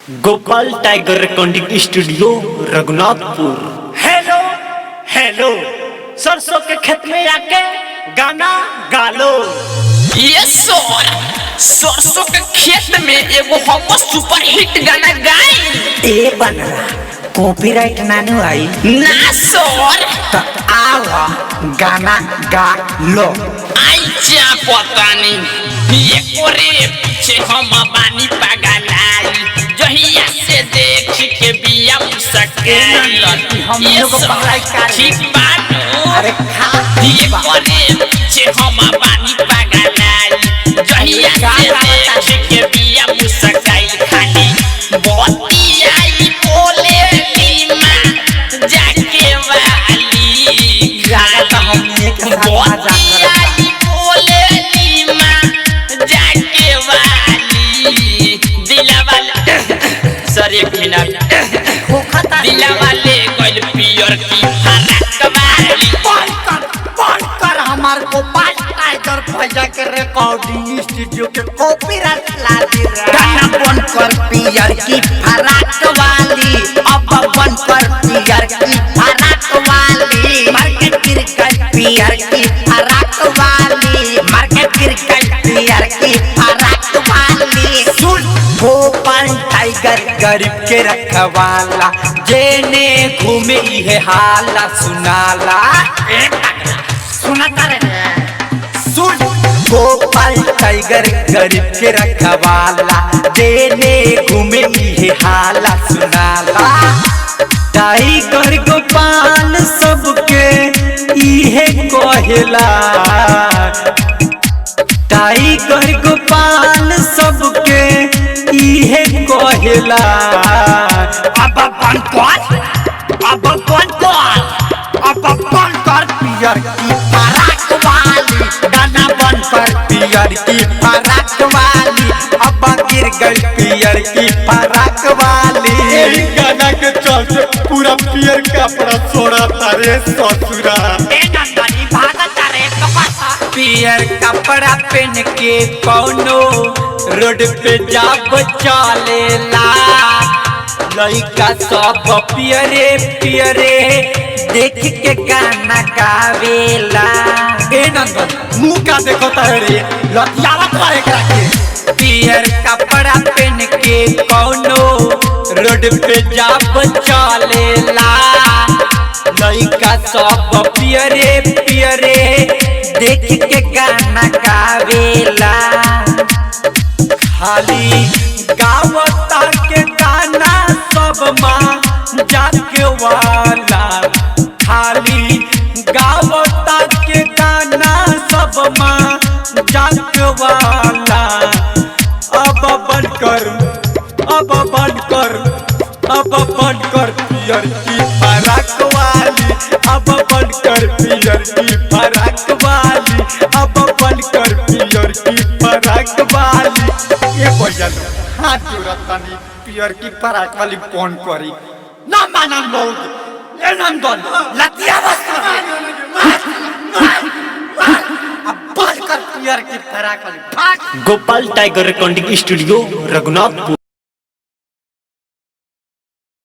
Gopal tiger recording studio Raghunathpur. Hello hello, सरसों के खेत में आके गाना गा लो। ये सरसों के खेत में एगो हम सुपर हिट गाना गाई। ए बनरा कॉपीराइट नानू आई ना सर तो आवा गाना गा लो। आई जा पता नहीं ये कोरे पीछे हम बानी पगलाई जहिया से देख के बिया मुस्काई हम लोग को पगलाई कर ठीक बात। अरे खा ये कोरे पीछे हम बानी पगलाई जहिया से देख के बिया मुस्काई खाली बोती आई बोले नीमा जाके वाली गाता हम एक साथ मजा करता। बोले नीमा जाके वाली दिला वाले सर एक मिनट दिला वाले कोई पियर की फरक वाली बंद कर हमार गोपाल टाइगर भैया के रिकॉर्डिंग स्टूडियो के कॉपीराइट ला दे रहा। गाना बंद कर पियर की फराक वाली, अब बंद कर पियर की फराक वाली। मार्केट क्रिकेट पियर की फराक वाली, मार्केट क्रिकेट पियर की फराक वाली। सुन गोपाल टाइगर गरीब के रखवाला, जेने घूमे ये हाला सुनाला। सुना सुन गोपाल टाइगर गरीब के रखवाला, जेने घूमे ये हाला सुनाला। टाइगर गोपाल सबके इहे कहेला, टाइगर गोपाल सबके इहे कहेला। अब बंद कर, अब बंद कर, अब बंद कर पियर की फराक वाली। गाना बंद कर पियर की फराक वाली, अब गिर गई पियर की फराक वाली। गाना के चलते पूरा पियर कपड़ा छोड़ा तारे ससुरा। पियर कपड़ा पहन के कौनो रोड पे जाब चलेला, लइका सब पियरे पियरे देख के गाना गावेला। ए नंदन मुंह का देखो तारे लतियावा करे के। पियर कपड़ा पहन के कौनो रोड पे जाब चलेला, लइका सब पियरे पियरे देख के गाना गावेला। खाली गावता के गाना सब माँ जाके वाला, खाली गावता के गाना सब माँ जाके वाला। अब बंद कर, अब बंद कर, अब बंद कर पियर की फराक वाली, अब बंद कर पियर की फराक वाली, अब बंद कर पियर की फराक वाली। ये भैया हाथ जोड़तानी पियर की फराक वाली कौन करी ना मानन लोग। ये नंदन लतिया अब बंद कर पियर की फराक वाली। Gopal tiger recording studio Raghunathpur.